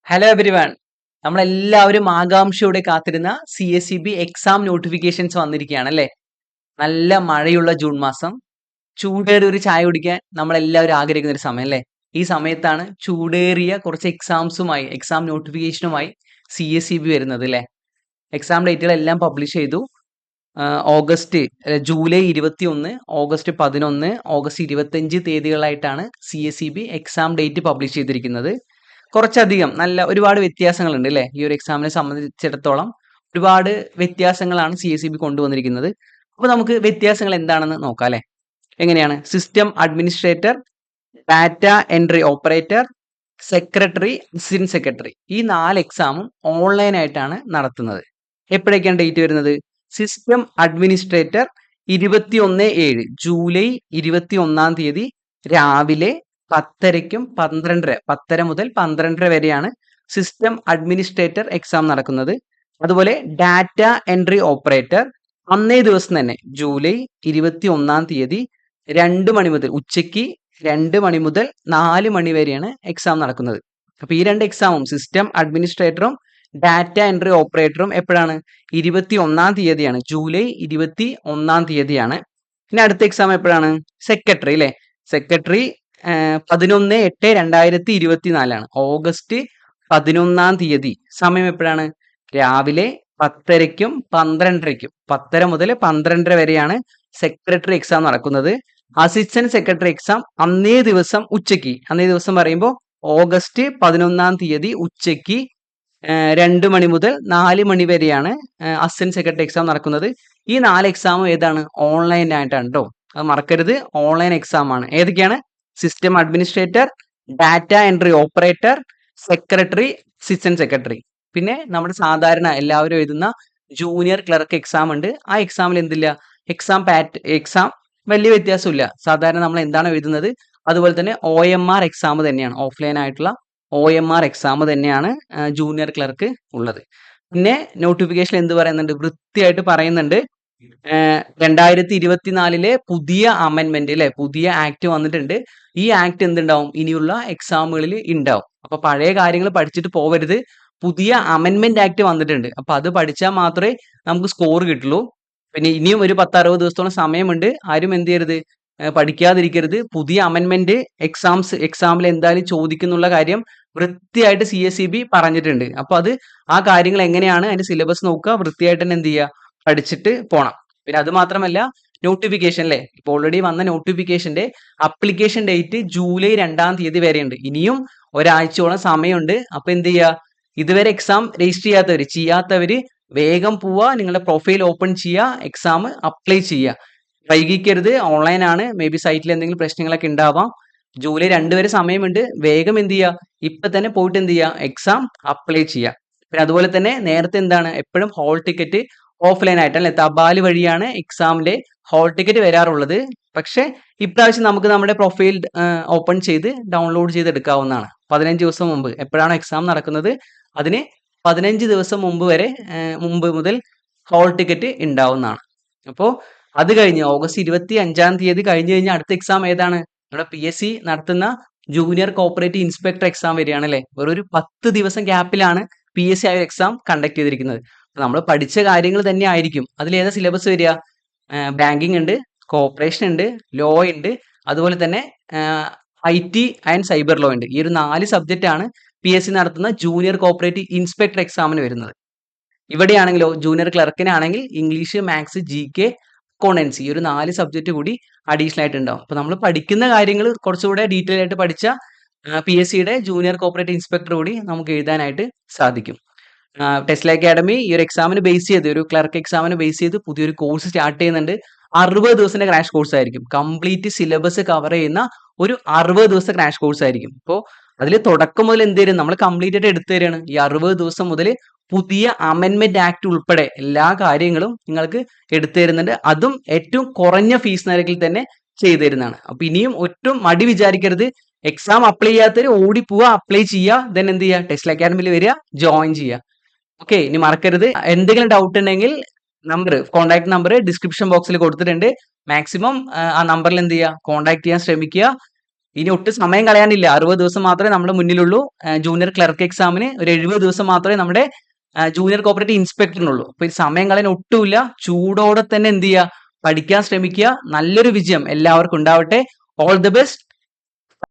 Hello everyone. നമ്മളെല്ലാവരും ആകാംക്ഷയോടെ കാത്തിരുന്ന CSEB എക്സാം നോട്ടിഫിക്കേഷൻസ് വന്നിരിക്കുകയാണ് അല്ലേ? നല്ല മഴയുള്ള ജൂൺ മാസം, ചൂടേറിയ ഒരു ചായ കുടിക്കാൻ നമ്മളെല്ലാവരും ആഗ്രഹിക്കുന്ന ഒരു സമയം അല്ലേ? ഈ സമയത്താണ് ചൂടേറിയ കുറച്ച് എക്സാം നോട്ടിഫിക്കേഷനുമായി CSEB വരുന്നത് അല്ലേ? എക്സാം ഡേറ്റുകളെല്ലാം പബ്ലിഷ് ചെയ്തു. July 21, August 11, August 25 തീയതികളായിട്ടാണ് CSEB exam date publish ചെയ്തിരിക്കുന്നത്. കുറച്ചധികം ഒരുപാട് വ്യത്യാസങ്ങളുണ്ട് അല്ലേ? ഈ ഒരു എക്സാമിനെ സംബന്ധിച്ചിടത്തോളം ഒരുപാട് വ്യത്യാസങ്ങളാണ് CSEB കൊണ്ടുവന്നിരിക്കുന്നത്. അപ്പോൾ നമുക്ക് വ്യത്യാസങ്ങൾ എന്താണെന്ന് നോക്കാം അല്ലേ? എങ്ങനെയാണ്? System administrator, data entry operator, secretary, assistant secretary, ഈ 4 എക്സാമും ഓൺലൈനായിട്ടാണ് നടത്തുന്നത്. എപ്പോഴൊക്കെയാണ് ഡേറ്റ് വരുന്നത്? സിസ്റ്റം അഡ്മിനിസ്ട്രേറ്റർ 21/7 ജൂലൈ 21 തീയതി രാവിലെ 10:00 10:30 മുതൽ 12:30 വരെയാണ് സിസ്റ്റം അഡ്മിനിസ്ട്രേറ്റർ എക്സാം നടക്കുന്നത്. അതുപോലെ ഡാറ്റ എൻട്രി ഓപ്പറേറ്റർ അന്നേ ദിവസം തന്നെ ജൂലൈ 21 തീയതി 2 മണി മുതൽ ഉച്ചയ്ക്ക് 2 മണി മുതൽ 4 മണി വരെയാണ് എക്സാം നടക്കുന്നത്. അപ്പൊ ഈ 2 എക്സാമും സിസ്റ്റം അഡ്മിനിസ്ട്രേറ്ററും ഡാറ്റ എൻട്രി ഓപ്പറേറ്ററും എപ്പോഴാണ്? 21 തീയതിയാണ്, ജൂലൈ 21 തീയതിയാണ്. പിന്നെ അടുത്ത എക്സാം എപ്പോഴാണ്? സെക്രട്ടറി അല്ലേ? സെക്രട്ടറി 11/8/2024 ഓഗസ്റ്റ് 11 തീയതി. സമയം എപ്പോഴാണ്? രാവിലെ 10:00 12:30 10:30 മുതൽ 12:30 വരെയാണ് സെക്രട്ടറി എക്സാം നടക്കുന്നത്. അസിസ്റ്റന്റ് സെക്രട്ടറി എക്സാം അന്നേ ദിവസം ഉച്ചയ്ക്ക്, അന്നേ ദിവസം പറയുമ്പോൾ ഓഗസ്റ്റ് 11 തീയതി ഉച്ചയ്ക്ക് 2 മണി മുതൽ 4 മണി വരെയാണ് അസിസ്റ്റന്റ് സെക്രട്ടറി എക്സാം നടക്കുന്നത്. ഈ 4 എക്സാമും ഏതാണ്? ഓൺലൈൻ ആയിട്ടാണ് കേട്ടോ. അത് മറക്കരുത്, ഓൺലൈൻ എക്സാം ആണ്. ഏതൊക്കെയാണ്? System administrator, data entry operator, secretary, assistant secretary. പിന്നെ നമ്മുടെ സാധാരണ എല്ലാവരും എഴുതുന്ന ജൂനിയർ ക്ലർക്ക് എക്സാം ഉണ്ട്. ആ എക്സാമിൽ എന്തില്ല? എക്സാം വലിയ വ്യത്യാസമില്ല. സാധാരണ നമ്മൾ എന്താണ് എഴുതുന്നത് അതുപോലെ തന്നെ OMR എക്സാം തന്നെയാണ്, ഓഫ്ലൈൻ ആയിട്ടുള്ള OMR എക്സാം തന്നെയാണ് ജൂനിയർ ക്ലർക്ക് ഉള്ളത്. പിന്നെ നോട്ടിഫിക്കേഷൻ എന്ത് പറയുന്നുണ്ട്? വൃത്തിയായിട്ട് പറയുന്നുണ്ട്. 2024 പുതിയ അമെൻമെന്റ് അല്ലെ, പുതിയ ആക്ട് വന്നിട്ടുണ്ട്. ഈ ആക്ട് എന്തുണ്ടാവും? ഇനിയുള്ള എക്സാമുകളിൽ ഉണ്ടാവും. അപ്പൊ പഴയ കാര്യങ്ങൾ പഠിച്ചിട്ട് പോവരുത്. പുതിയ അമെൻമെന്റ് ആക്ട് വന്നിട്ടുണ്ട്. അപ്പൊ അത് പഠിച്ചാൽ മാത്രമേ നമുക്ക് സ്കോർ കിട്ടുള്ളൂ. പിന്നെ ഇനിയും ഒരു 10-60 ദിവസത്തോളം സമയമുണ്ട്. ആരും എന്ത് ചെയ്യരുത്, പഠിക്കാതിരിക്കരുത്. പുതിയ അമെൻമെന്റ് എക്സാമിൽ എന്തായാലും ചോദിക്കുന്നുള്ള കാര്യം വൃത്തിയായിട്ട് CSEB പറഞ്ഞിട്ടുണ്ട്. അപ്പൊ ആ കാര്യങ്ങൾ എങ്ങനെയാണ്, അതിന്റെ സിലബസ് നോക്കുക, വൃത്തിയായിട്ട് തന്നെ എന്ത് ചെയ്യുക, പഠിച്ചിട്ട് പോണം. പിന്നെ അത് മാത്രമല്ല, നോട്ടിഫിക്കേഷൻ അല്ലേ, ഇപ്പൊ ഓൾറെഡി വന്ന നോട്ടിഫിക്കേഷന്റെ അപ്ലിക്കേഷൻ ഡേറ്റ് ജൂലൈ 2 തീയതി വരെയുണ്ട്. ഇനിയും ഒരാഴ്ചയോളം സമയമുണ്ട്. അപ്പൊ എന്ത് ചെയ്യുക, ഇതുവരെ എക്സാം രജിസ്റ്റർ ചെയ്യാത്തവര് വേഗം പോവുക, നിങ്ങളുടെ പ്രൊഫൈൽ ഓപ്പൺ ചെയ്യുക, എക്സാം അപ്ലൈ ചെയ്യുക. വൈകിക്കരുത്, ഓൺലൈൻ ആണ്. മേ ബി സൈറ്റിൽ എന്തെങ്കിലും പ്രശ്നങ്ങളൊക്കെ ഉണ്ടാവാം. ജൂലൈ 2 വരെ സമയമുണ്ട്. വേഗം എന്ത് ചെയ്യുക, ഇപ്പൊ തന്നെ പോയിട്ട് എന്ത് ചെയ്യുക, എക്സാം അപ്ലൈ ചെയ്യുക. പിന്നെ അതുപോലെ തന്നെ നേരത്തെ എന്താണ്, എപ്പോഴും ഹോൾ ടിക്കറ്റ് ഓഫ്ലൈൻ ആയിട്ടല്ലേ, തപാൽ വഴിയാണ് എക്സാമിന്റെ ഹോൾ ടിക്കറ്റ് വരാറുള്ളത്. പക്ഷെ ഇപ്രാവശ്യം നമുക്ക് നമ്മുടെ പ്രൊഫൈൽ ഓപ്പൺ ചെയ്ത് ഡൗൺലോഡ് ചെയ്ത് എടുക്കാവുന്നതാണ്. 15 ദിവസം മുമ്പ്, എപ്പോഴാണോ എക്സാം നടക്കുന്നത് അതിന് 15 ദിവസം മുമ്പ് മുതൽ ഹോൾ ടിക്കറ്റ് ഉണ്ടാവുന്നതാണ്. അപ്പോൾ അത് കഴിഞ്ഞ് ഓഗസ്റ്റ് 25 തീയതി കഴിഞ്ഞ് കഴിഞ്ഞാൽ അടുത്ത എക്സാം ഏതാണ്? നമ്മുടെ PSC നടത്തുന്ന ജൂനിയർ കോപ്പറേറ്റീവ് ഇൻസ്പെക്ടർ എക്സാം വരികയാണ് അല്ലേ. ഒരു 10 ദിവസം ഗ്യാപ്പിലാണ് PSC ആ എക്സാം കണ്ടക്ട് ചെയ്തിരിക്കുന്നത്. നമ്മൾ പഠിച്ച കാര്യങ്ങൾ തന്നെ ആയിരിക്കും. അതിലേതാ സിലബസ് വരിക? ബാങ്കിങ് ഉണ്ട്, കോർപ്പറേഷൻ ഉണ്ട്, ലോ ഉണ്ട്, അതുപോലെ തന്നെ IT ആൻഡ് സൈബർ ലോ ഉണ്ട്. ഈ ഒരു 4 സബ്ജക്റ്റ് ആണ് PSC നടത്തുന്ന ജൂനിയർ കോപ്പറേറ്റീവ് ഇൻസ്പെക്ടർ എക്സാമിന് വരുന്നത്. ഇവിടെയാണെങ്കിലോ, ജൂനിയർ ക്ലർക്കിനാണെങ്കിൽ ഇംഗ്ലീഷ്, മാത്സ്, GK, അക്കൗണ്ടൻസി, ഈ ഒരു 4 സബ്ജക്റ്റ് കൂടി അഡീഷണൽ ആയിട്ട് ഉണ്ടാവും. അപ്പൊ നമ്മൾ പഠിക്കുന്ന കാര്യങ്ങൾ കുറച്ചുകൂടെ ഡീറ്റെയിൽ ആയിട്ട് പഠിച്ച PSCയുടെ ജൂനിയർ കോപ്പറേറ്റീവ് ഇൻസ്പെക്ടർ കൂടി നമുക്ക് എഴുതാനായിട്ട് സാധിക്കും. ടെസ്ല അക്കാഡമി ഈ ഒരു എക്സാമിന് ബേസ് ചെയ്ത്, ഒരു ക്ലർക്ക് എക്സാമിന് ബേസ് ചെയ്ത് പുതിയൊരു കോഴ്സ് സ്റ്റാർട്ട് ചെയ്യുന്നുണ്ട്. 60 ദിവസത്തിന്റെ ക്രാഷ് കോഴ്സ് ആയിരിക്കും. കംപ്ലീറ്റ് സിലബസ് കവർ ചെയ്യുന്ന ഒരു 60 ദിവസത്തെ ക്രാഷ് കോഴ്സ് ആയിരിക്കും. അപ്പോൾ അതിൽ തുടക്കം മുതൽ എന്ത് തരും, നമ്മൾ കംപ്ലീറ്റ് ആയിട്ട് എടുത്തു തരികയാണ്. ഈ 60 ദിവസം മുതൽ പുതിയ അമെൻമെന്റ് ആക്ട് ഉൾപ്പെടെ എല്ലാ കാര്യങ്ങളും നിങ്ങൾക്ക് എടുത്തു തരുന്നുണ്ട്. അതും ഏറ്റവും കുറഞ്ഞ ഫീസ് നിരക്കിൽ തന്നെ ചെയ്തു തരുന്നതാണ്. അപ്പൊ ഇനിയും ഒട്ടും മടി വിചാരിക്കരുത്. എക്സാം അപ്ലൈ ചെയ്യാത്തവർ ഓടി പോവുക, അപ്ലൈ ചെയ്യുക, ദെൻ എന്ത് ചെയ്യുക, ടെസ്ല അക്കാഡമിയിൽ വരിക, ജോയിൻ ചെയ്യുക. ഓക്കെ, ഇനി മറക്കരുത്, എന്തെങ്കിലും ഡൗട്ട് ഉണ്ടെങ്കിൽ കോൺടാക്ട് നമ്പർ ഡിസ്ക്രിപ്ഷൻ ബോക്സിൽ കൊടുത്തിട്ടുണ്ട്. മാക്സിമം ആ നമ്പറിൽ എന്ത് ചെയ്യുക, കോൺടാക്ട് ചെയ്യാൻ ശ്രമിക്കുക. ഇനി ഒട്ടും സമയം കളയാനില്ല. 60 ദിവസം മാത്രമേ നമ്മുടെ മുന്നിലുള്ളൂ. ജൂനിയർ ക്ലർക്ക് എക്സാമിന് ഒരു 70 ദിവസം മാത്രമേ നമ്മുടെ ജൂനിയർ കോപ്പറേറ്റീവ് ഇൻസ്പെക്ടറിനുള്ളൂ. അപ്പൊ ഈ സമയം കളയാൻ ഒട്ടുമില്ല. ചൂടോടെ തന്നെ എന്ത് ചെയ്യുക, പഠിക്കാൻ ശ്രമിക്കുക. നല്ലൊരു വിജയം എല്ലാവർക്കും ഉണ്ടാവട്ടെ. All the best.